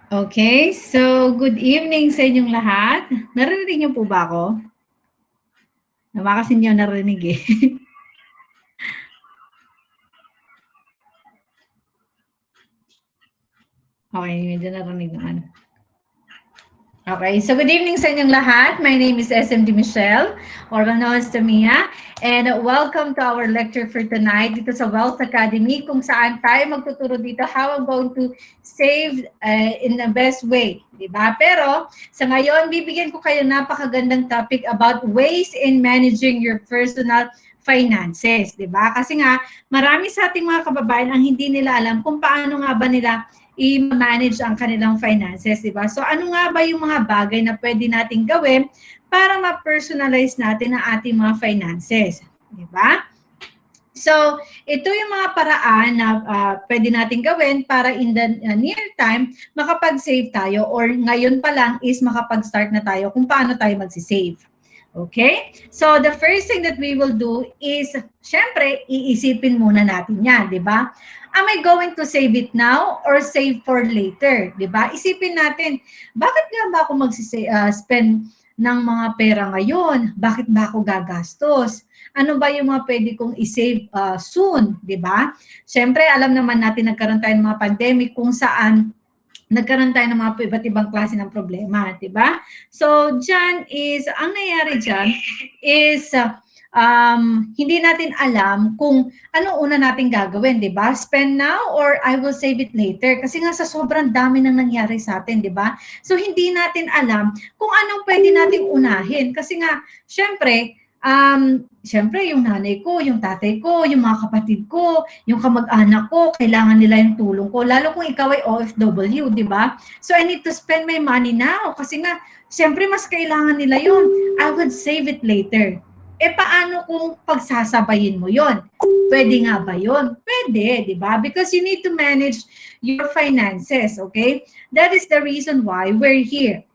Okay, so good evening sa inyong lahat. Narinig niyo po ba ako? Baka kasi niyo narinig eh. Okay, medyo narinig naman. Okay, so good evening sa inyong lahat. My name is SMD Michelle, or known as Tamia, and welcome to our lecture for tonight dito sa Wealth Academy, kung saan tayo magtuturo dito how I'm going to save in the best way, di ba? Pero sa ngayon, bibigyan ko kayo napakagandang topic about ways in managing your personal finances, di ba? Kasi nga, marami sa ating mga kababayan ang hindi nila alam kung paano nga ba nila i-manage ang kanilang finances, di ba? So ano nga ba yung mga bagay na pwede nating gawin para ma-personalize natin ang ating mga finances, di ba? So, ito yung mga paraan na pwede nating gawin para in the near time, makapag-save tayo, or ngayon pa lang is makapag-start na tayo kung paano tayo mag-save. Okay? So, the first thing that we will do is, syempre, iisipin muna natin yan, di ba? Am I going to save it now or save for later? Di ba? Isipin natin, bakit nga ba ako mag-spend ng mga pera ngayon? Bakit ba ako gagastos? Ano ba yung mga pwede kong i-save soon? Di ba? Siyempre, alam naman natin nagkaroon tayo ng mga pandemic kung saan nagkaroon tayo ng mga iba't ibang klase ng problema, di ba? So, dyan is, ang nangyayari dyan is, hindi natin alam kung ano una natin gagawin, di ba? Spend now or I will save it later. Kasi nga sa sobrang dami nang nangyari sa atin, di ba? So, hindi natin alam kung anong pwede nating unahin. Kasi nga, syempre yung nanay ko, yung tatay ko, yung mga kapatid ko, yung kamag-anak ko, kailangan nila yung tulong ko. Lalo kung ikaw ay OFW, di ba? So, I need to spend my money now. Kasi nga, syempre mas kailangan nila yun. I would save it later. Paano kung pagsasabayin mo yon? Pwede nga ba yon? Pwede, di ba? Because you need to manage your finances, okay? That is the reason why we're here.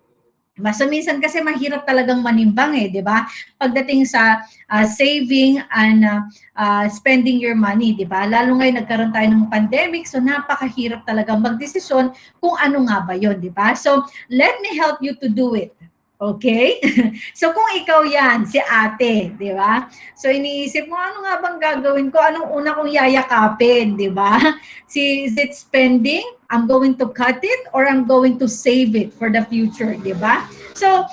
So minsan kasi mahirap talagang manimbang di ba? Pagdating sa saving and spending your money, di ba? Lalo ngayon nagkaroon tayo ng pandemic, so napakahirap talagang magdesisyon kung ano nga ba 'yon, di ba? So let me help you to do it. Okay? So kung ikaw yan, si ate, di ba? So iniisip mo, ano nga bang gagawin ko? Anong una kong yayakapin, di ba? Is it spending? I'm going to cut it or I'm going to save it for the future, di ba? So,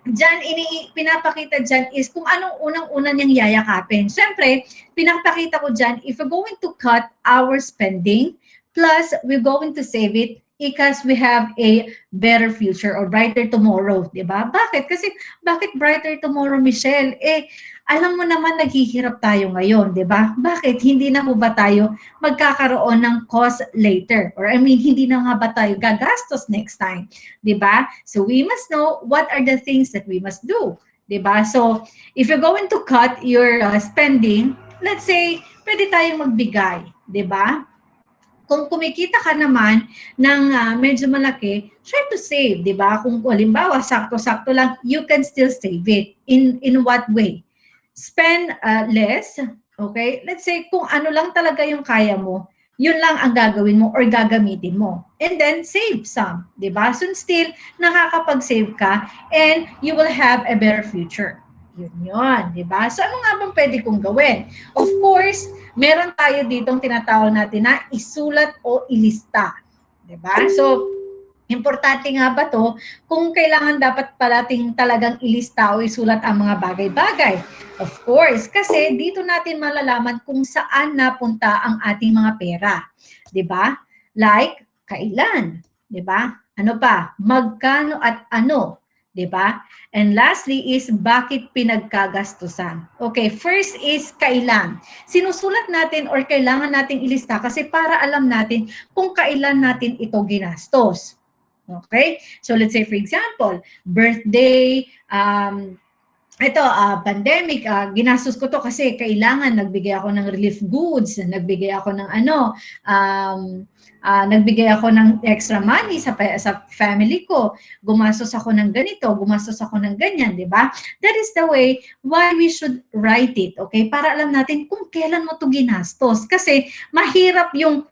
dyan, pinapakita dyan is kung anong unang-una niyang yayakapin. Siyempre, pinapakita ko dyan, if we're going to cut our spending, plus we're going to save it, because we have a better future or brighter tomorrow, di ba? Bakit? Kasi, bakit brighter tomorrow, Michelle? Alam mo naman, naghihirap tayo ngayon, di ba? Bakit? Hindi na po ba tayo magkakaroon ng cost later? Or I mean, hindi na nga ba tayo gagastos next time? Di ba? So, we must know what are the things that we must do. Di ba? So, if you're going to cut your spending, let's say, pwede tayong magbigay. Di ba? Kung kumikita ka naman ng medyo malaki, try to save, di ba? Kung halimbawa, sakto-sakto lang, you can still save it. In what way? Spend less, okay? Let's say, kung ano lang talaga yung kaya mo, yun lang ang gagawin mo or gagamitin mo. And then, save some, di ba? So, still, nakakapag-save ka and you will have a better future. Yun, di ba? So, ano nga bang pwede kong gawin? Of course, meron tayo ditong tinatawag natin na isulat o ilista. Di ba? So, importante nga ba to kung kailangan dapat parating talagang ilista o isulat ang mga bagay-bagay? Of course, kasi dito natin malalaman kung saan napunta ang ating mga pera. Di ba? Like, kailan? Di ba? Ano pa? Magkano at ano? 'di ba? And lastly is bakit pinagkagastusan. Okay, first is kailan. Sinusulat natin or kailangan nating ilista kasi para alam natin kung kailan natin ito ginastos. Okay? So let's say for example, birthday, ito, pandemic, ginastos ko to kasi kailangan nagbigay ako ng relief goods, nagbigay ako ng nagbigay ako ng extra money sa family ko, gumastos ako ng ganito, gumastos ako ng ganyan, di ba? That is the way why we should write it, okay? Para alam natin kung kailan mo to ginastos. Kasi mahirap yung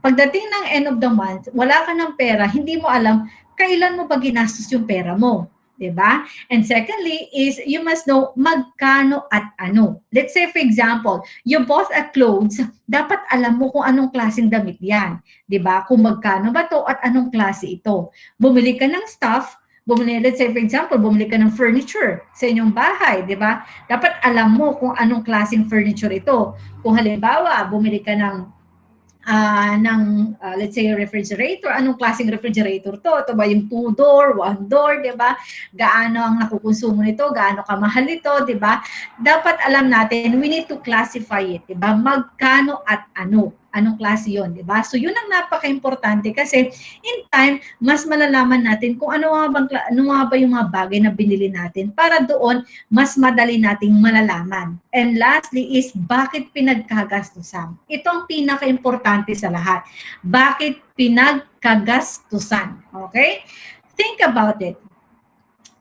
pagdating ng end of the month, wala ka ng pera, hindi mo alam kailan mo ba ginastos yung pera mo. Diba? And secondly is you must know magkano at ano. Let's say for example, you bought a clothes, dapat alam mo kung anong klaseng damit yan. Diba? Kung magkano ba to at anong klase ito. Bumili ka ng stuff, let's say for example, bumili ka ng furniture sa inyong bahay, diba? Dapat alam mo kung anong klaseng furniture ito. Kung halimbawa, bumili ka ng let's say refrigerator, anong klaseng refrigerator to? Ito ba yung 2-door, 1-door, di ba? Gaano ang nakukonsumo nito? Gaano kamahal ito, di ba? Dapat alam natin, we need to classify it, di ba? Magkano at ano? Anong klase yun, di ba? So yun ang napaka-importante kasi in time, mas malalaman natin kung ano nga ba yung mga bagay na binili natin para doon, mas madali nating malalaman. And lastly is, bakit pinagkagastusan? Ito ang pinaka-importante sa lahat. Bakit pinagkagastusan? Okay? Think about it.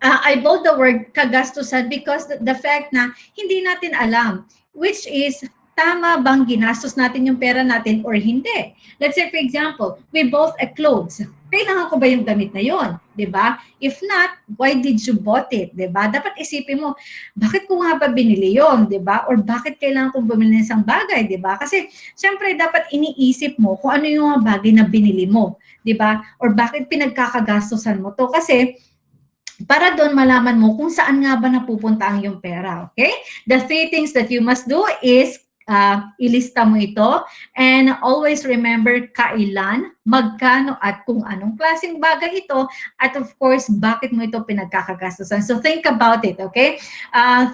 I bold the word kagastusan because the fact na hindi natin alam, which is, tama bang ginastos natin yung pera natin or hindi? Let's say, for example, we bought a clothes. Kailangan ko ba yung damit na yon? Diba? If not, why did you bought it? Diba? Dapat isipin mo, bakit ko nga ba binili yon? Diba? Or bakit kailangan kong bumili ng isang bagay? Diba? Kasi, syempre, dapat iniisip mo kung ano yung mga bagay na binili mo. Diba? Or bakit pinagkakagastosan mo to? Kasi, para doon malaman mo kung saan nga ba napupunta ang iyong pera. Okay? The 3 things that you must do is ilista mo ito and always remember kailan, magkano at kung anong klaseng bagay ito at of course, bakit mo ito pinagkakagastusan. So think about it, okay?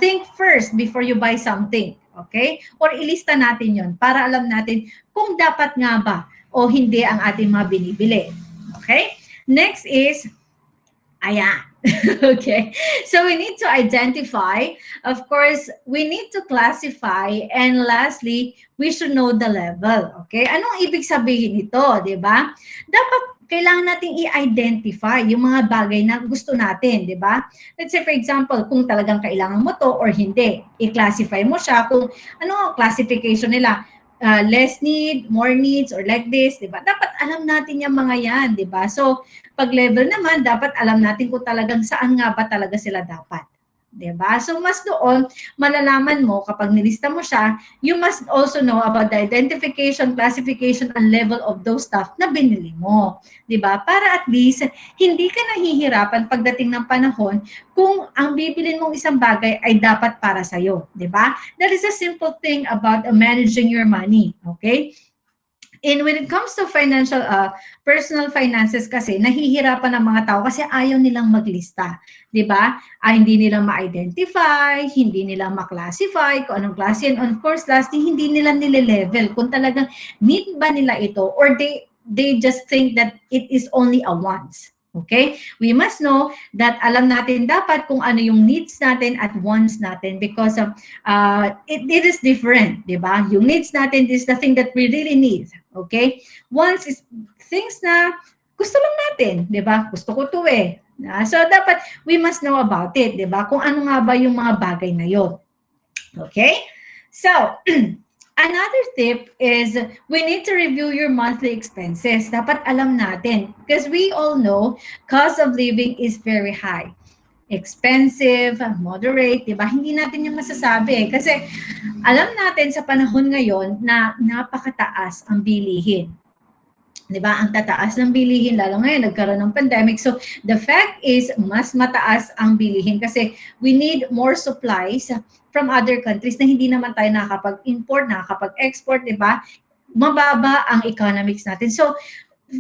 Think first before you buy something, okay? Or ilista natin yon para alam natin kung dapat nga ba o hindi ang ating mga binibili. Okay? Next is, ayan. Okay, so we need to identify, of course, we need to classify, and lastly, we should know the level. Okay, anong ibig sabihin nito, di ba? Dapat kailangan nating i-identify yung mga bagay na gusto natin, di ba? Let's say, for example, kung talagang kailangan mo to or hindi, i-classify mo siya kung ano classification nila. Less need, more needs, or like this, di ba? Dapat alam natin yung mga yan, di ba? So, pag level naman, dapat alam natin kung talagang saan nga ba talaga sila dapat. Diba? So, mas doon, malalaman mo kapag nilista mo siya, you must also know about the identification, classification, and level of those stuff na binili mo. Diba? Para at least, hindi ka nahihirapan pagdating ng panahon kung ang bibilin mong isang bagay ay dapat para sa'yo. Diba? That is a simple thing about managing your money. Okay? And when it comes to financial, personal finances kasi, nahihirapan ng mga tao kasi ayaw nilang maglista. Diba? Hindi nila ma-identify, hindi nila ma-classify kung anong klase. And of course, lastly, hindi nila nile-level kung talagang need ba nila ito or they just think that it is only a wants. Okay? We must know that alam natin dapat kung ano yung needs natin at wants natin because it is different, di ba? Yung needs natin is the thing that we really need, okay? Wants is things na gusto lang natin, di ba? Gusto ko to eh. So, dapat we must know about it, di ba? Kung ano nga ba yung mga bagay na yon. Okay? So, another tip is we need to review your monthly expenses. Dapat alam natin because we all know cost of living is very high. Expensive, moderate, diba? Hindi natin yung masasabi kasi alam natin sa panahon ngayon na napakataas ang bilihin. Diba? Ang tataas ng bilihin, lalo ngayon, nagkaroon ng pandemic. So, the fact is, mas mataas ang bilihin kasi we need more supplies from other countries na hindi naman tayo nakakapag-import, nakakapag-export, diba? Mababa ang economics natin. So,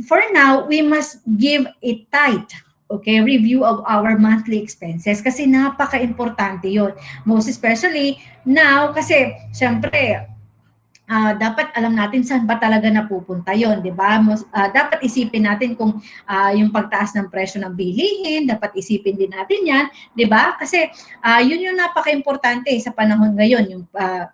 for now, we must give it tight. okay, review of our monthly expenses kasi napaka-importante yon. Most especially now kasi syempre dapat alam natin saan ba talaga napupunta yon, di ba? Dapat isipin natin kung yung pagtaas ng presyo ng bilihin, dapat isipin din natin yan, di ba? Kasi yun yung napaka-importante sa panahon ngayon, yung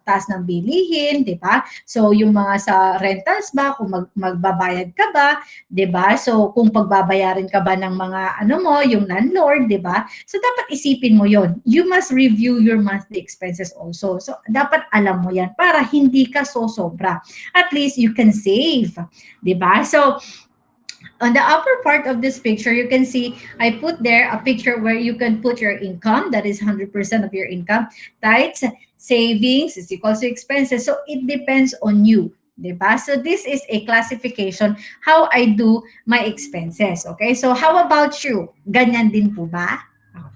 taas ng bilihin, di ba? So yung mga sa rentals ba, kung magbabayad ka ba, di ba? So kung pagbabayarin ka ba ng mga ano mo, yung landlord, di ba? So dapat isipin mo yon. You must review your monthly expenses also. So dapat alam mo yan para hindi ka sobra. At least you can save, di ba? So on the upper part of this picture, you can see I put there a picture where you can put your income, that is 100% of your income, tithes, savings, is equals to expenses. So it depends on you. Diba? So this is a classification how I do my expenses. Okay? So how about you? Ganyan din po ba?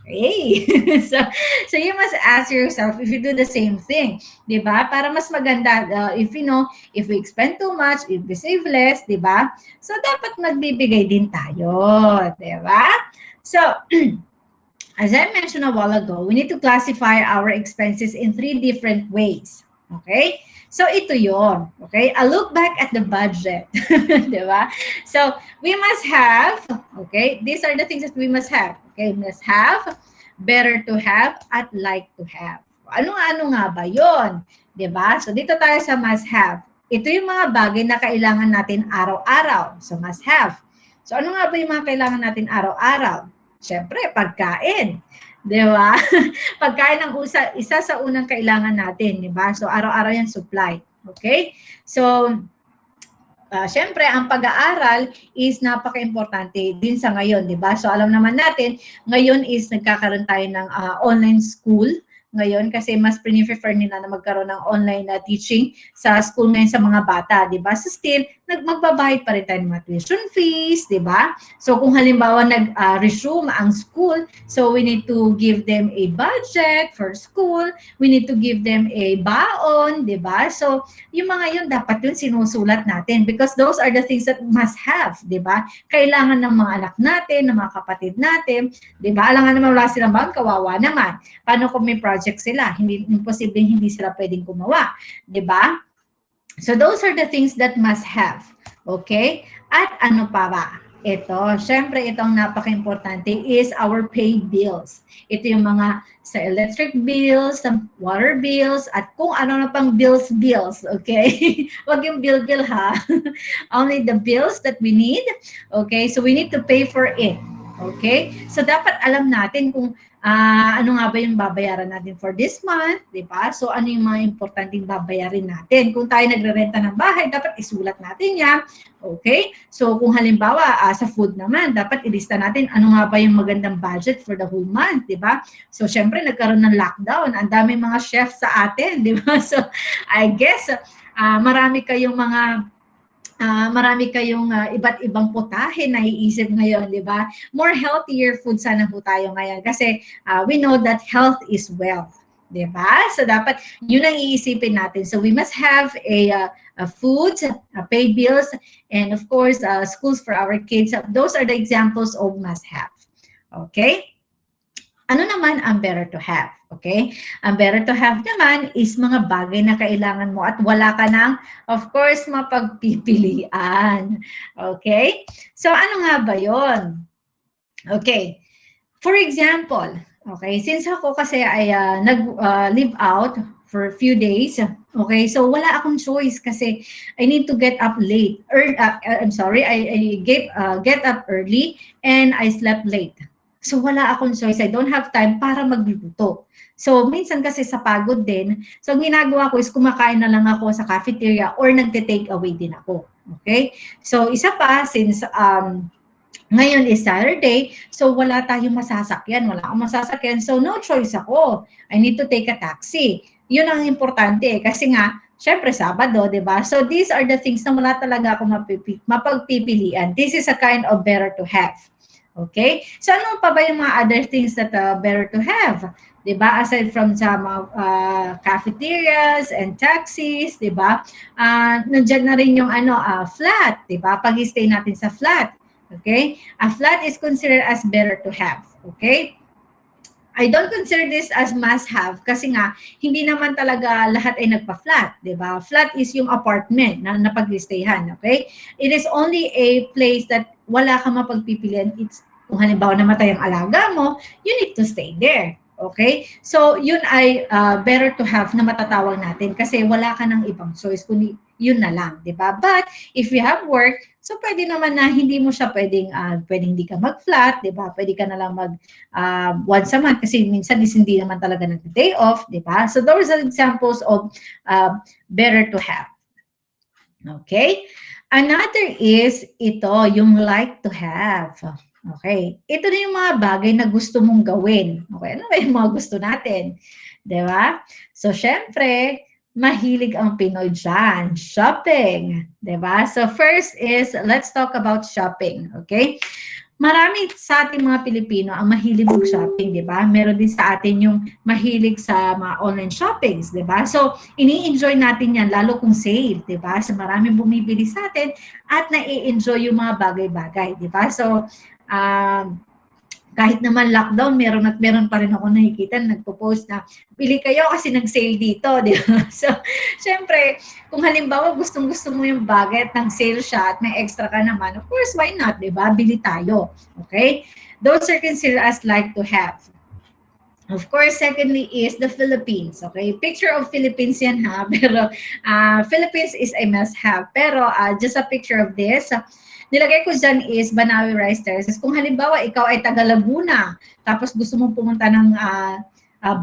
Okay. so you must ask yourself if you do the same thing, 'di ba? Para mas maganda if you know, if we spend too much, if we save less, 'di ba? So dapat magbibigay din tayo, 'di ba? So as I mentioned a while ago, we need to classify our expenses in 3 different ways. Okay? So ito yon. Okay? A look back at the budget. Diba? So we must have, okay, these are the things that we must have. Okay, we must have, better to have, at like to have. Ano-ano nga ba yon? Diba? So dito tayo sa must have. Ito yung mga bagay na kailangan natin araw-araw. So must have. So ano nga ba yung mga kailangan natin araw-araw? Siyempre, pagkain. Di ba? Pagkain ang isa sa unang kailangan natin. Di ba? So, araw-araw yan supply. Okay? So, siyempre, ang pag-aaral is napaka-importante din sa ngayon. Di ba? So, alam naman natin, ngayon is nagkakaroon tayo ng online school ngayon kasi mas prefer nila na magkaroon ng online teaching sa school ngayon sa mga bata, di ba? So still, magbabayad pa rin tayo ng mga tuition fees, di ba? So kung halimbawa nag-resume ang school, so we need to give them a budget for school, we need to give them a baon, di ba? So yung mga yun, dapat yun sinusulat natin because those are the things that must have, di ba? Kailangan ng mga anak natin, ng mga kapatid natin, di ba? Alam nga naman wala silang baon, kawawa naman. Paano kung may project sila? Imposibleng hindi sila pwedeng gumawa. Diba? So those are the things that must have. Okay? At ano pa ba? Ito, syempre itong napaka-importante is our paid bills. Ito yung mga sa electric bills, sa water bills, at kung ano na pang bills. Okay? Wag yung bill ha. Only the bills that we need. Okay? So we need to pay for it. Okay? So dapat alam natin kung ano nga ba yung babayaran natin for this month, di ba? So ano yung mga importanteng babayarin natin? Kung tayo nagre-renta ng bahay, dapat isulat natin yan. Okay? So kung halimbawa sa food naman, dapat ilista natin ano nga ba yung magandang budget for the whole month, di ba? So syempre nagkaroon ng lockdown, ang dami mga chefs sa atin, di ba? So I guess marami kayong iba't ibang putahe na iisip ngayon, di ba? More healthier food sana po tayo ngayon kasi we know that health is wealth, di ba? So dapat yun ang iisipin natin. So we must have a food, paid bills, and of course, schools for our kids. Those are the examples of must have. Okay? Ano naman ang better to have? Okay? Ang better to have naman is mga bagay na kailangan mo at wala ka ng, of course, mapagpipilian. Okay? So, ano nga ba yon? Okay. For example, okay, since ako kasi ay nag-live out for a few days, okay, so wala akong choice kasi I need to get up late. I get up early and I slept late. So wala akong choice. I don't have time para magluto. So minsan kasi sa pagod din, so ang ginagawa ko is kumakain na lang ako sa cafeteria or nagte-take away din ako. Okay? So isa pa, since ngayon is Saturday, so wala tayong masasakyan, wala akong masasakyan, so no choice ako. I need to take a taxi. Yun ang importante kasi nga, syempre Sabado, di ba? So these are the things na wala talaga ako mapagpipilian. This is a kind of better to have. Okay? So ano pa ba yung mga other things that better to have? Diba? Aside from sa mga cafeterias and taxis, diba? Nandiyan na rin yung flat, diba? Pag-stay natin sa flat. Okay? A flat is considered as better to have. Okay? I don't consider this as must-have kasi nga, hindi naman talaga lahat ay nagpa-flat, di ba? Flat is yung apartment na napag-stayhan, okay? It is only a place that wala ka mapagpipilian. It's, kung halimbawa namatay ang alaga mo, you need to stay there. Okay? So, yun ay better to have na matatawag natin kasi wala ka ng ibang choice kundi yun na lang, di ba? But, if you have work, so pwede naman na hindi mo siya pwedeng hindi ka mag-flat, di ba? Pwede ka na lang once a month kasi minsan is hindi naman talaga nag-day off, di ba? So those are examples of better to have. Okay? Another is ito, yung like to have. Okay? Ito na yung mga bagay na gusto mong gawin. Okay? Ano ba yung mga gusto natin? Di ba? So, syempre, mahilig ang Pinoy dyan. Shopping. Di ba? So, first is, let's talk about shopping. Okay? Marami sa ating mga Pilipino ang mahilig mag-shopping, di ba? Meron din sa atin yung mahilig sa mga online shoppings, di ba? So, ini-enjoy natin yan, lalo kung sale, di ba? So, maraming bumibili sa atin at nai-enjoy yung mga bagay-bagay, di ba? So, kahit naman lockdown, meron pa rin ako nakikita nagpo-post na bili kayo kasi nag-sale dito, di ba? So, syempre, kung halimbawa gustong-gusto mo yung bagay at nag-sale siya at may extra ka naman, of course, why not, di ba? Bili tayo, okay? Those are considered as like to have. Of course, secondly is the Philippines, okay? Picture of Philippines yan ha, pero Philippines is a must-have. Pero just a picture of this, nilagay ko dyan is Banawi Rice Terraces. Kung halimbawa, ikaw ay taga Laguna, tapos gusto mong pumunta ng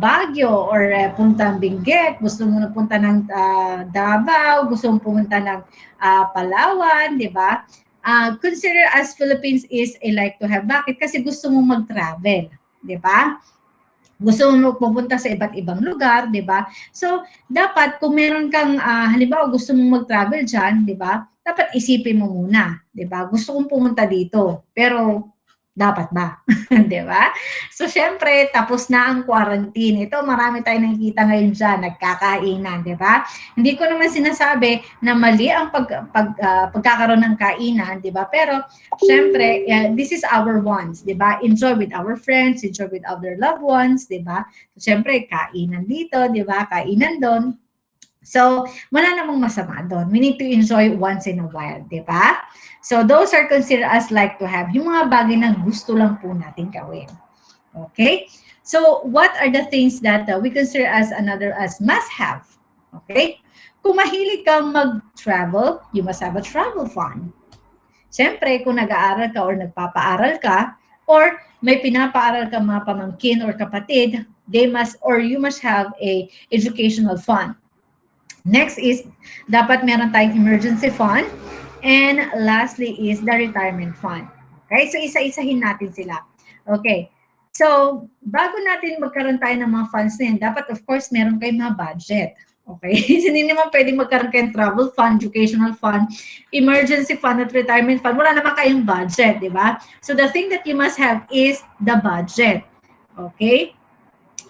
Baguio or punta ng Benguet, gusto mo na punta ng Davao, gusto mong pumunta ng Palawan, di ba? Consider as Philippines is a like to have. Bakit? Kasi gusto mong mag-travel, di ba? Gusto mo pupunta sa iba't ibang lugar, di ba? So, dapat kung meron kang, halimbawa gusto mong mag-travel dyan, di ba? Dapat isipin mo muna, di ba? Gusto kong pumunta dito, pero dapat ba? Di ba? So, syempre, tapos na ang quarantine. Ito, marami tayong nakikita ngayon dyan, nagkakainan, di ba? Hindi ko naman sinasabi na mali ang pagkakaroon ng kainan, di ba? Pero, syempre, this is our wants, di ba? Enjoy with our friends, enjoy with other loved ones, di ba? So, syempre, kainan dito, di ba? Kainan doon. So, wala namang masama doon. We need to enjoy once in a while, di ba? So, those are considered as like to have. Yung mga bagay na gusto lang po natin gawin. Okay? So, what are the things that we consider as must have? Okay? Kung mahilig kang mag-travel, you must have a travel fund. Siyempre, kung nag-aaral ka or nagpapaaral ka, or may pinapaaral ka mga pamangkin or kapatid, you must have a educational fund. Next is, dapat meron tayong emergency fund. And lastly is the retirement fund. Okay? So, isa-isahin natin sila. Okay. So, bago natin magkaroon tayo ng mga funds na yan, dapat of course, meron kayong mga budget. Okay? Hindi naman pwede magkaroon kayong travel fund, educational fund, emergency fund at retirement fund. Wala naman kayong budget, di ba? So, the thing that you must have is the budget. Okay?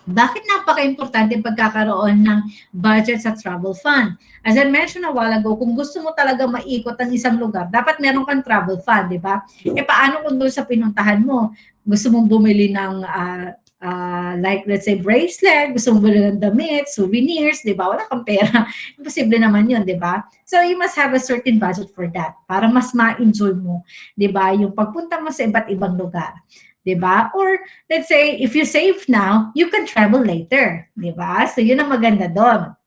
Bakit napaka-importante pagkakaroon ng budget sa travel fund? As I mentioned a while ago, kung gusto mo talaga maikot ang isang lugar, dapat meron kang travel fund, di ba? Paano kung doon sa pinuntahan mo, gusto mong bumili ng like let's say bracelet, gusto mong bumili ng damit, souvenirs, di ba? Wala kang pera. Imposible naman yun, di ba? So you must have a certain budget for that para mas ma-enjoy mo, di ba? Yung pagpunta mo sa iba't ibang lugar. Diba? Or let's say, if you save now, you can travel later. Diba? So yun ang maganda doon.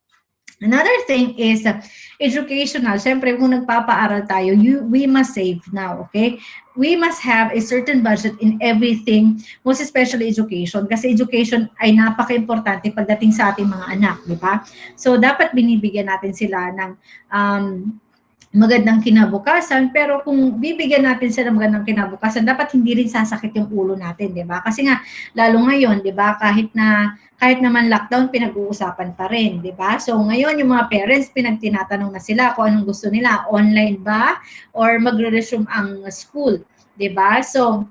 Another thing is educational. Siyempre, kung nagpapaaral tayo, we must save now, okay? We must have a certain budget in everything, most especially education. Kasi education ay napaka-importante pagdating sa ating mga anak, di ba? So, dapat binibigyan natin sila ng magandang kinabukasan, pero kung bibigyan natin sila ng magandang kinabukasan, dapat hindi rin sasakit yung ulo natin, di ba? Kasi nga, lalo ngayon, di ba, kahit naman lockdown, pinag-uusapan pa rin, di ba? So ngayon, yung mga parents, pinagtinatanong na sila kung anong gusto nila, online ba or magre-resume ang school, di ba? So,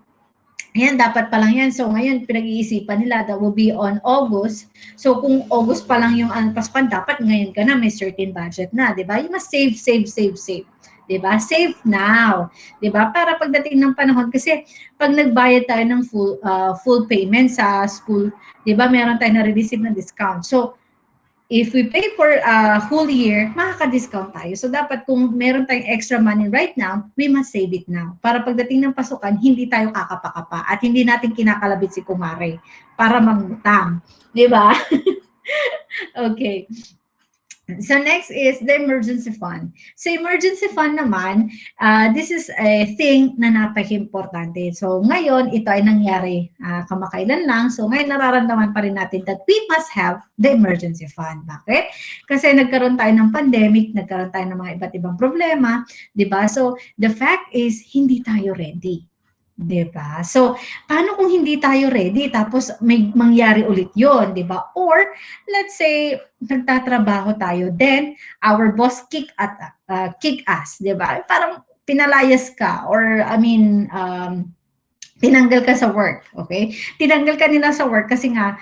ayan, dapat pa lang yan. So, ngayon, pinag-iisipan nila that will be on August. So, kung August pa lang yung pasukan, dapat ngayon ka na may certain budget na, di ba? You must save, save, save, save. 'Di ba? Save now. 'Di ba? Para pagdating ng panahon, kasi pag nagbayad tayo ng full payment sa school, 'di ba, meron tayong na-receive na discount. So, if we pay for a whole year, makaka-discount tayo. So, dapat kung meron tayong extra money right now, we must save it now. Para pagdating ng pasukan, hindi tayo kakapa-kapa at hindi natin kinakalabit si kumare para mangutang. Di ba? Okay. So next is the emergency fund. So emergency fund naman, this is a thing na napaka-importante. So ngayon, ito ay nangyari kamakailan lang. So ngayon, nararamdaman pa rin natin that we must have the emergency fund. Bakit? Kasi nagkaroon tayo ng pandemic, nagkaroon tayo ng mga iba't ibang problema, di ba? So the fact is, hindi tayo ready. Diba? So, paano kung hindi tayo ready tapos may mangyari ulit yon, diba? Or, let's say, nagtatrabaho tayo, then our boss kick us, diba? Parang pinalayas ka, or tinanggal ka sa work, okay? Tinanggal ka nila sa work kasi nga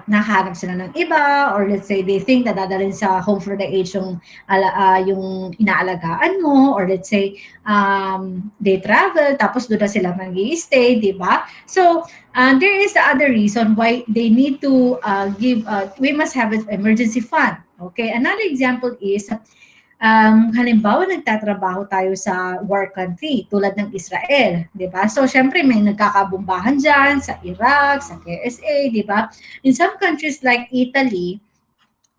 nakahanap sila ng iba, or let's say they think na dadalhin sa home for the aged yung inaalagaan mo, or let's say they travel tapos doon na sila mag-i-stay, di ba? So there is the other reason why they need to we must have an emergency fund. Okay, another example is halimbawa, nagtatrabaho tayo sa war country, tulad ng Israel, di ba? So, syempre, may nagkakabumbahan dyan sa Iraq, sa KSA, di ba? In some countries like Italy,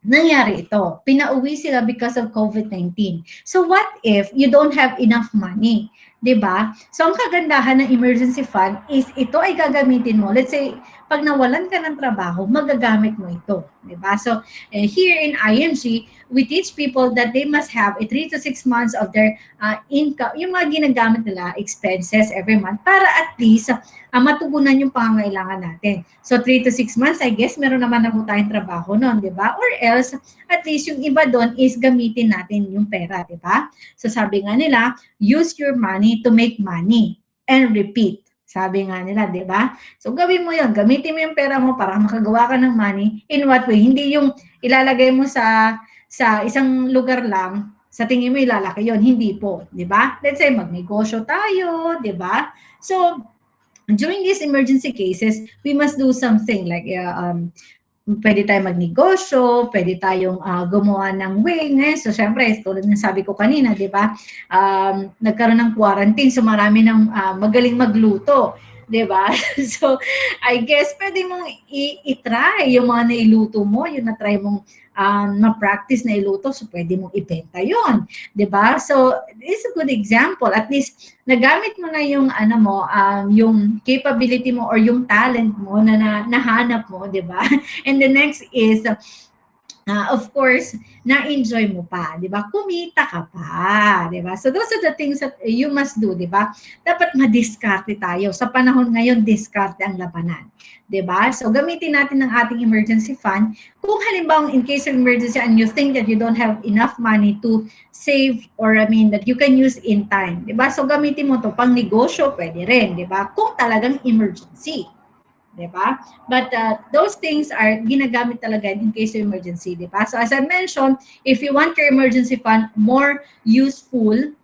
nangyari ito. Pinauwi sila because of COVID-19. So, what if you don't have enough money? Diba? So, ang kagandahan ng emergency fund is ito ay gagamitin mo. Let's say, pag nawalan ka ng trabaho, magagamit mo ito. Diba? So, here in IMG, we teach people that they must have 3 to 6 months of their income, yung mga ginagamit nila, expenses every month, para at least matugunan yung pangangailangan natin. So, 3 to 6 months, I guess, meron naman na po tayong trabaho noon, di ba? Or else, at least yung iba doon is gamitin natin yung pera, di ba? So, sabi nga nila, use your money to make money and repeat. Sabi nga nila, di ba? So, gawin mo yun. Gamitin mo yung pera mo para makagawa ka ng money. In what way? Hindi yung ilalagay mo sa isang lugar lang, sa tingin mo ilalaki yun. Hindi po, di ba? Let's say, magnegosyo tayo, di ba? So, during these emergency cases, we must do something like, pwede tayong magnegosyo, pwede tayong gumawa ng way. So, syempre, tulad ng sabi ko kanina, di ba? Nagkaroon ng quarantine, so marami ng magaling magluto. Diba? So, I guess, pwede mong i-try yung mga nailuto mo, yung na-try mong na-practice na iluto, so pwede mong ibenta yun. Diba? So, it's a good example. At least, nagamit mo na yung, yung capability mo or yung talent mo na nahanap mo, diba? And the next is, of course, na-enjoy mo pa, di ba? Kumita ka pa, di ba? So those are the things that you must do, di ba? Dapat madiskarte tayo. Sa panahon ngayon, diskarte ang labanan, di ba? So gamitin natin ang ating emergency fund. Kung halimbawa, in case of emergency and you think that you don't have enough money to save or that you can use in time, di ba? So gamitin mo to pang negosyo, pwede rin, di ba? Kung talagang emergency. Diba? But those things are ginagamit talaga in case of emergency, diba? So as I mentioned, if you want your emergency fund more useful,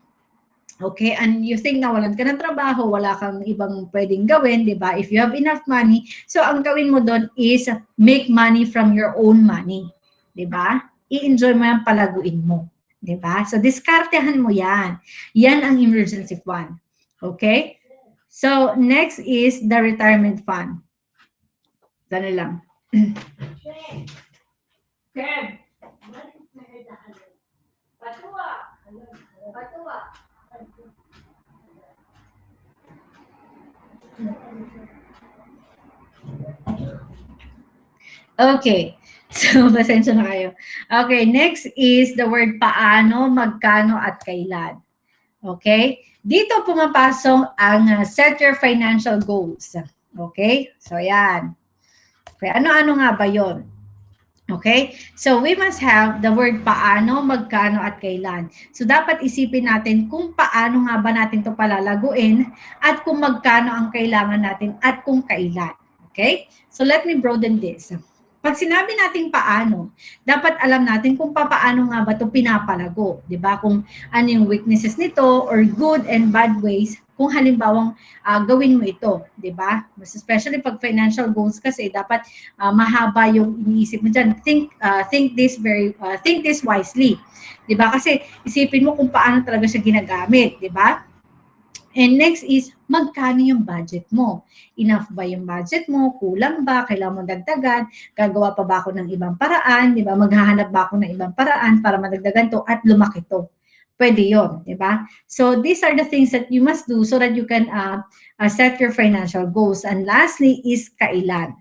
okay, and you think na walan ka ng trabaho, wala kang ibang pwedeng gawin, diba? If you have enough money, so ang gawin mo doon is make money from your own money, diba? I-enjoy mo yan, palaguin mo, diba? So diskartehan mo yan. Yan ang emergency fund, okay? So next is the retirement fund. Sana lang. Kev! Patuwa! Patuwa! Okay. So, pasensya na kayo. Okay, next is the word paano, magkano, at kailan. Okay? Dito pumapasok ang set your financial goals. Okay? So, yan. Okay, ano-ano nga ba yon? Okay? So, we must have the word paano, magkano, at kailan. So, dapat isipin natin kung paano nga ba natin ito palalaguin at kung magkano ang kailangan natin at kung kailan. Okay? So, let me broaden this. Pag sinabi natin paano, dapat alam natin kung paano nga ba ito pinapalago, di ba? Kung ano yung weaknesses nito or good and bad ways kung halimbawang gawin mo ito, di ba? Mas especially pag financial goals kasi dapat mahaba yung iniisip mo diyan. Think this wisely. 'Di ba? Kasi isipin mo kung paano talaga siya ginagamit, 'di ba? And next is, magkano yung budget mo? Enough ba yung budget mo? Kulang ba? Kailangan mo dagdagan? Gagawa pa ba ako ng ibang paraan? Di ba? Maghahanap ba ako ng ibang paraan para madagdagan to at lumaki to? Pwede yun, di ba? So these are the things that you must do so that you can set your financial goals. And lastly is kailan.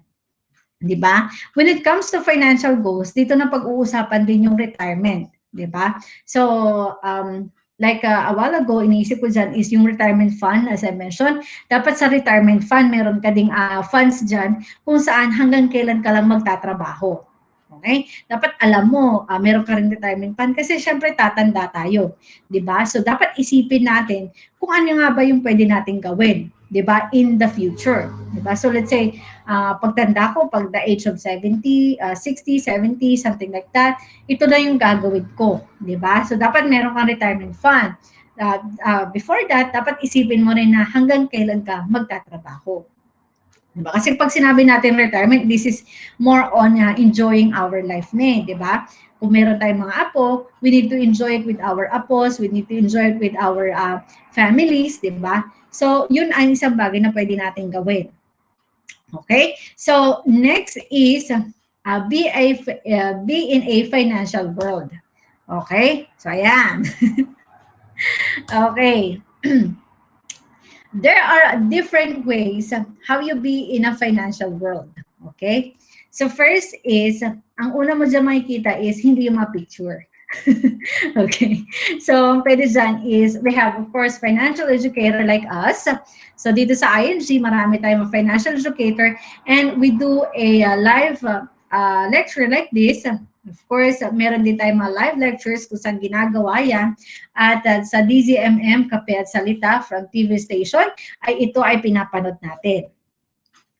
Di ba? When it comes to financial goals, dito na pag-uusapan din yung retirement. Di ba? So, like a while ago, iniisip ko dyan is yung retirement fund, as I mentioned. Dapat sa retirement fund, meron ka ding funds dyan kung saan hanggang kailan ka lang magtatrabaho. Okay? Dapat alam mo, meron ka rin retirement fund kasi syempre tatanda tayo. Diba? So, dapat isipin natin kung ano nga ba yung pwede natin gawin. Diba? In the future. Diba? So, let's say, pagtanda ko, pag the age of 70, 60, 70, something like that, ito na yung gagawin ko. Diba? So, dapat meron kang retirement fund. Before that, dapat isipin mo rin na hanggang kailan ka magtatrabaho. Diba? Kasi pag sinabi natin retirement, this is more on enjoying our life na, diba? Kung meron tayong mga apo, we need to enjoy it with our apos, we need to enjoy it with our families, diba? So, yun ay isang bagay na pwede natin gawin. Okay? So, next is be in a financial world. Okay? So, ayan. Okay. There are different ways how you be in a financial world. Okay? So first is, ang una mo dyan makikita is hindi yung mga picture. Okay. So, pwede dyan is, we have, of course, financial educator like us. So, dito sa ING, marami tayong financial educator and we do a live lecture like this. Of course, meron din tayong mga live lectures kung saan ginagawa yan. At sa DZMM, Kape at Salita from TV station, ay ito ay pinapanood natin.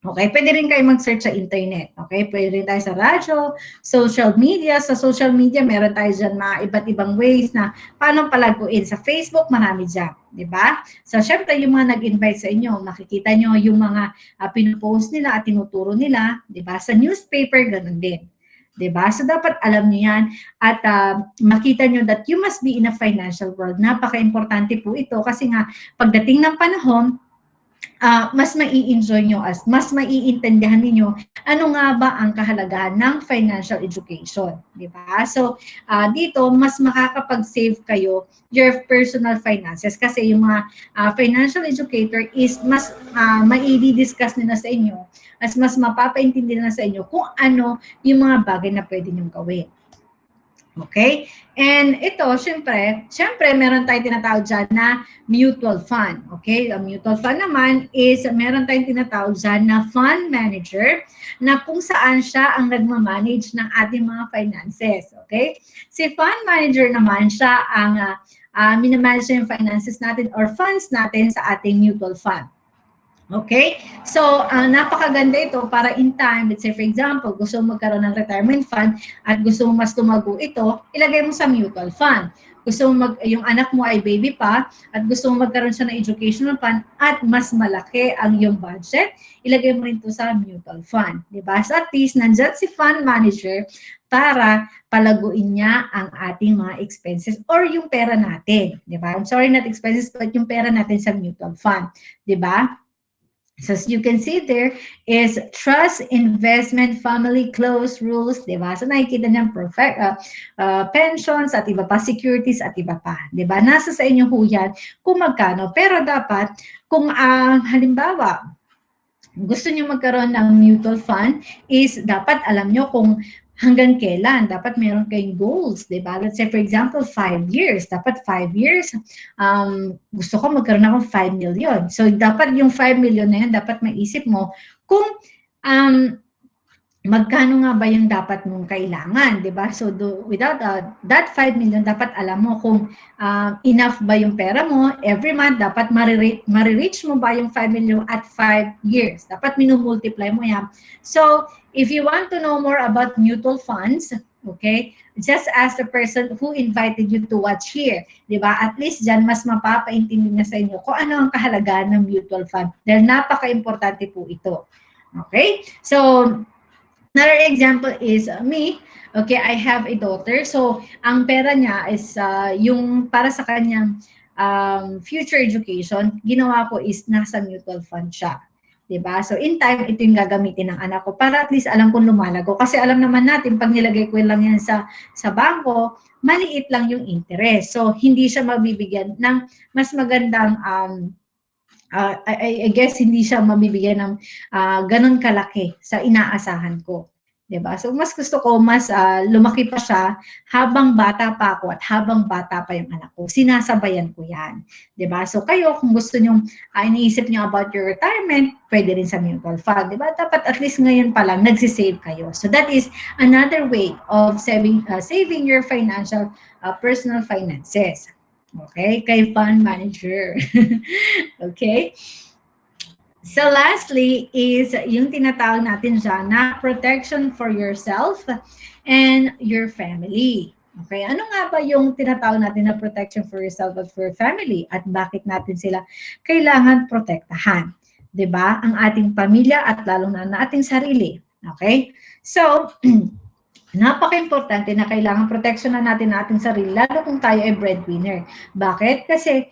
Okay, pwede rin kayo mag-search sa internet. Okay, pwede rin tayo sa radyo, social media. Sa social media, meron tayo dyan mga iba't ibang ways na paano palaguin. Sa Facebook, marami dyan. Diba? So, syempre, yung mga nag-invite sa inyo, makikita nyo yung mga pinupost nila at tinuturo nila. Diba? Sa newspaper, ganun din. Diba? So, dapat alam nyo yan at makita nyo that you must be in a financial world. Napaka-importante po ito kasi nga, pagdating ng panahon, mas mai-enjoy nyo, mas maiintindihan ninyo ano nga ba ang kahalagahan ng financial education. Diba? So, dito, mas makakapag-save kayo your personal finances kasi yung mga financial educator is mas mai-discuss nila sa inyo, mas mapapaintindi na sa inyo kung ano yung mga bagay na pwede nyong gawin. Okay? And ito, syempre, meron tayong tinatawag dyan na mutual fund. Okay? Ang mutual fund naman is meron tayong tinatawag dyan na fund manager na kung saan siya ang nagmamanage ng ating mga finances. Okay? Si fund manager naman, siya ang minamanage yung finances natin or funds natin sa ating mutual fund. Okay? So, napakaganda ito para in time, let's say for example, gusto mo magkaroon ng retirement fund at gusto mo mas tumago ito, ilagay mo sa mutual fund. Gusto mo yung anak mo ay baby pa at gusto mo magkaroon siya ng educational fund at mas malaki ang iyong budget, ilagay mo rin ito sa mutual fund. Diba? So at least, nandyan si fund manager para palaguin niya ang ating mga expenses or yung pera natin. Diba? I'm sorry, not expenses, but yung pera natin sa mutual fund. Diba? So as you can see there is trust, investment, family, close, rules, di ba? So nakikita niyan pensions at iba pa, securities at iba pa, di ba? Nasa sa inyo ho yan kung magkano. Pero dapat, kung halimbawa, gusto niyo magkaroon ng mutual fund is dapat alam niyo kung hanggang kailan. Dapat meron kayong goals, di ba? Let's say, for example, 5 years. Dapat 5 years, gusto ko magkaroon ako 5 million. So, dapat yung 5 million na yan, dapat maisip mo kung magkano nga ba yung dapat mong kailangan, 'di ba? So without that 5 million, dapat alam mo kung enough ba yung pera mo every month, dapat marireach mo ba yung 5 million at 5 years. Dapat minumultiply mo yan. So if you want to know more about mutual funds, okay, just ask the person who invited you to watch here, 'di ba? At least diyan mas mapapaintindi na sa inyo kung ano ang kahalagaan ng mutual fund. Dahil napaka-importante po ito. Okay? So another example is me. Okay, I have a daughter. So, ang pera niya is yung para sa kanyang future education, ginawa ko is nasa mutual fund siya. 'Di ba? So, in time, ito yung gagamitin ng anak ko para at least alam kung lumalago. Kasi alam naman natin, pag nilagay ko lang yan sa bangko, maliit lang yung interest. So, hindi siya mabibigyan ng mas magandang I guess hindi siya mabibigyan ng ganun kalaki sa inaasahan ko. 'Di ba? So mas gusto ko mas lumaki pa siya habang bata pa ako at habang bata pa yung anak ko. Sinasabayan ko 'yan. 'Di ba? So kayo kung gusto niyo iniisip niyo about your retirement, pwede rin sa mutual fund, 'di ba? Dapat at least ngayon pa lang nagsi-save kayo. So that is another way of saving your financial personal finances. Okay, kay fund manager. Okay? So lastly is yung tinatawag natin dyan na protection for yourself and your family. Okay, ano nga ba yung tinatawag natin na protection for yourself and for your family at bakit natin sila kailangan protektahan? 'Di ba? Ang ating pamilya at lalong na ating sarili. Okay? So, napaka-importante na kailangan proteksyonan natin ang ating sarili, lalo kung tayo ay breadwinner. Bakit? Kasi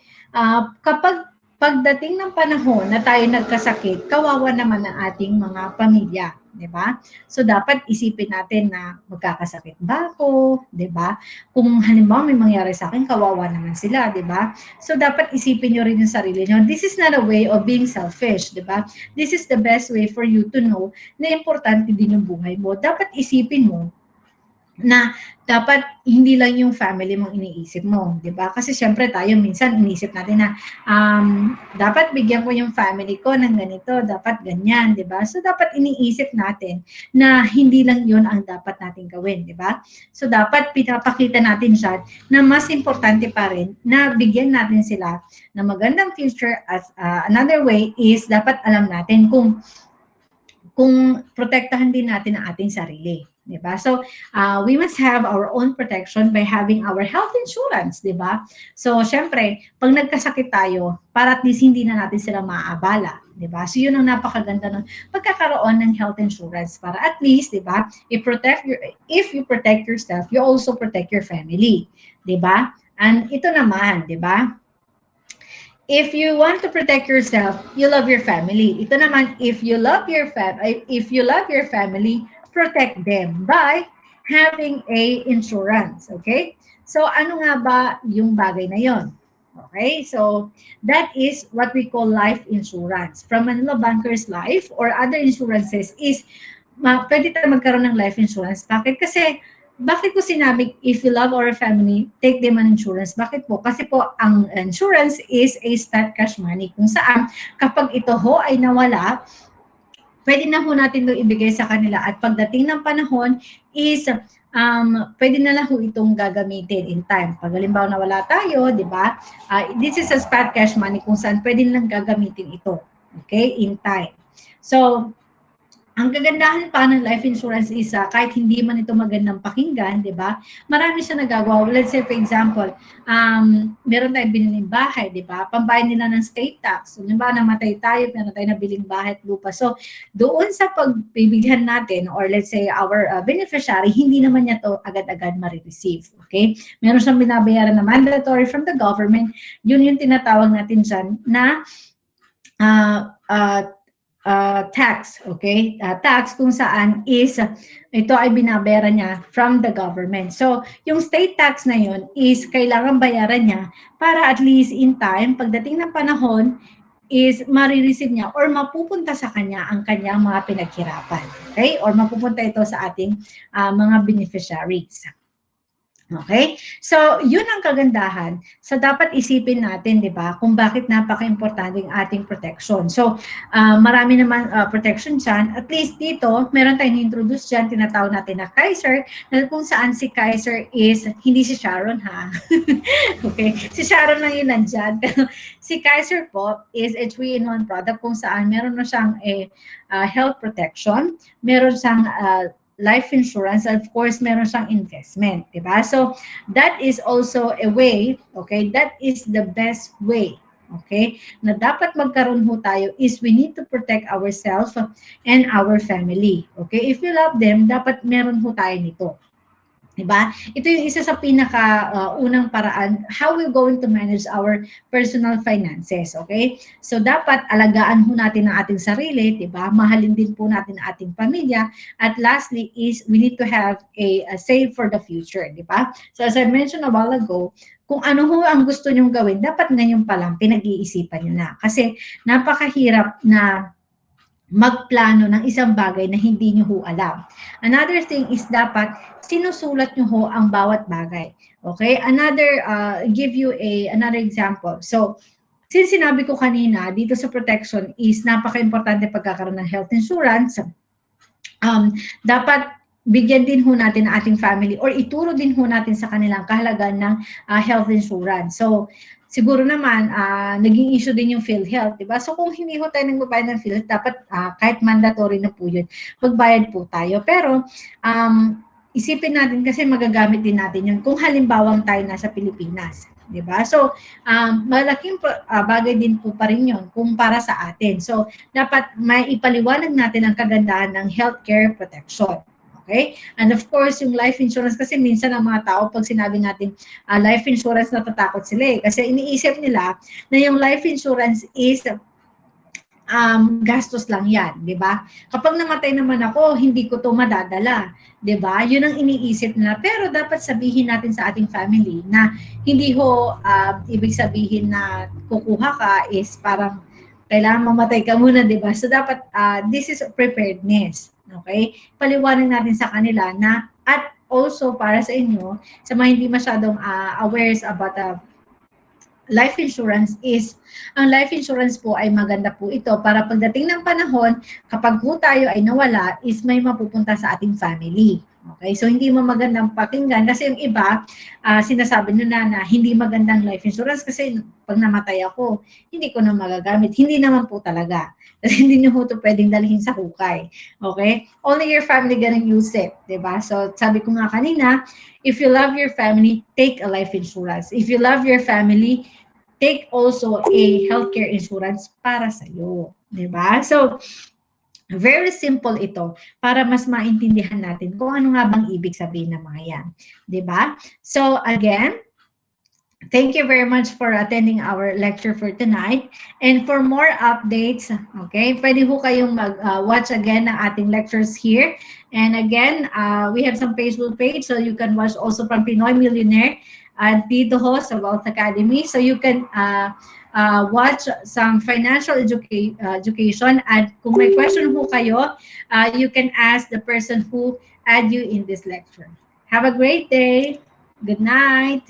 kapag pagdating ng panahon na tayo nagkasakit, kawawa naman ang ating mga pamilya, 'di ba? So dapat isipin natin na magkakasakit ba ako, 'di ba? Kung halimbawa may mangyari sa akin, kawawa naman sila, 'di ba? So dapat isipin niyo rin yung sarili niyo. This is not a way of being selfish, 'di ba? This is the best way for you to know na importante din yung buhay mo. Dapat isipin mo na dapat hindi lang yung family mong iniisip mo, 'di ba? Kasi siyempre tayo minsan iniisip natin na dapat bigyan ko yung family ko ng ganito, dapat ganyan, 'di ba? So dapat iniisip natin na hindi lang 'yun ang dapat natin gawin, 'di ba? So dapat pinapakita natin siya na mas importante pa rin na bigyan natin sila ng magandang future. As another way is dapat alam natin kung protektahan din natin ang ating sarili. Diba? So, we must have our own protection by having our health insurance, diba? So, syempre, pag nagkasakit tayo, para at least hindi na natin sila maaabala, diba? So, yun ang napakaganda ng pagkakaroon ng health insurance para at least, diba, if you protect yourself, you also protect your family, diba? And ito naman, diba? If you want to protect yourself, you love your family. Ito naman, if you love your family, protect them by having a insurance. Okay? So, ano nga ba yung bagay na yon? Okay? So, that is what we call life insurance. From Manila Bankers Life or other insurances is, pwede tayo magkaroon ng life insurance. Bakit? Kasi, bakit ko sinabi, if you love our family, take them an insurance? Bakit po? Kasi po, ang insurance is a start cash money. Kung saan, kapag ito ho ay nawala, pwede na ho natin itong ibigay sa kanila at pagdating ng panahon is pwede na lang ho itong gagamitin in time. Pag halimbawa nawala tayo, di ba? This is a spot cash money kung saan pwede lang gagamitin ito. Okay? In time. So, ang kagandahan pa ng life insurance is kahit hindi man ito magandang pakinggan, di ba? Marami siya nagagawa. Let's say, for example, meron tayong biniling bahay, di ba? Pambayad nila ng state tax. So, ba namatay tayo, meron tayong nabiling bahay at lupa. So, doon sa pagbibigyan natin, or let's say, our beneficiary, hindi naman niya to agad-agad marireceive. Okay? Meron siyang binabayaran na mandatory from the government. Yun yung tinatawag natin dyan na tax, okay? Tax kung saan is ito ay binabayaran niya from the government. So, yung state tax na yun is kailangan bayaran niya para at least in time, pagdating ng panahon, is marireceive niya or mapupunta sa kanya ang kanyang mga pinaghirapan. Okay? Or mapupunta ito sa ating mga beneficiaries. Okay? So, yun ang kagandahan. So, dapat isipin natin, di ba, kung bakit napaka-importante ang ating protection. So, marami naman protection dyan. At least dito, meron tayong introduce dyan, tinatawag natin na Kaiser, na kung saan si Kaiser is, hindi si Sharon ha. Okay? Si Sharon lang yun nandyan. Pero si Kaiser po is a 3-in-1 product kung saan meron na siyang health protection, meron siyang life insurance, and of course, meron siyang investment, di ba? So, that is also a way, okay? That is the best way, okay? Na dapat magkaroon ho tayo is we need to protect ourselves and our family, okay? If you love them, dapat meron ho tayo nito. Diba? Ito yung isa sa pinaka unang paraan how we're going to manage our personal finances, okay? So dapat alagaan ho natin ang ating sarili, 'di ba? Mahalin din po natin ang ating pamilya. At lastly is we need to have a save for the future, 'di ba? So as I mentioned a while ago, kung ano ho ang gusto nyong gawin, dapat ngayon pa lang pinag-iisipan nyo na. Kasi napakahirap na magplano ng isang bagay na hindi nyo ho alam. Another thing is dapat sinusulat nyo ho ang bawat bagay. Okay? Give you another example. So, since sinabi ko kanina, dito sa protection is napaka-importante pagkakaroon ng health insurance, dapat bigyan din ho natin ang ating family or ituro din ho natin sa kanilang kahalagaan ng health insurance. So, siguro naman, naging issue din yung PhilHealth, di ba? So, kung hindi ho tayo nagbabayad ng PhilHealth, dapat kahit mandatory na po yun, magbayad po tayo. Pero, isipin natin kasi magagamit din natin yun kung halimbawang tayo nasa Pilipinas. Diba? So, malaking bagay din po pa rin yun kung para sa atin. So, dapat may ipaliwanag natin ang kagandahan ng healthcare protection. Okay? And of course, yung life insurance, kasi minsan ang mga tao, pag sinabi natin life insurance, natatakot sila eh. Kasi iniisip nila na yung life insurance is gastos lang yan, di ba? Kapag namatay naman ako, hindi ko to madadala, di ba? Yun ang iniisip nila. Pero dapat sabihin natin sa ating family na hindi ho ibig sabihin na kukuha ka is parang kailangan mamatay ka muna, di ba? So dapat this is preparedness, okay? Paliwanag natin sa kanila na at also para sa inyo, sa mga hindi masyadong aware about life insurance is, ang life insurance po ay maganda po ito para pagdating ng panahon, kapag po tayo ay nawala, is may mapupunta sa ating family. Okay? So, hindi mo magandang pakinggan kasi yung iba, sinasabi nyo na hindi magandang life insurance kasi pag namatay ako, hindi ko na magagamit. Hindi naman po talaga. Kasi hindi nyo po ito pwedeng dalhin sa hukay. Okay? Only your family gonna use it. Diba? So, sabi ko nga kanina, if you love your family, take a life insurance. If you love your family, take also a healthcare insurance para sa iyo, 'di ba? So, very simple ito para mas maintindihan natin kung ano nga bang ibig sabihin ng mga 'yan, 'di ba? So, again, thank you very much for attending our lecture for tonight. And for more updates, okay, pwede ho kayong mag-watch again ng ating lectures here. And again, we have some Facebook page, so you can watch also from Pinoy Millionaire at dito ho sa Wealth Academy. So you can watch some financial education. At kung may question ho kayo, you can ask the person who add you in this lecture. Have a great day. Good night.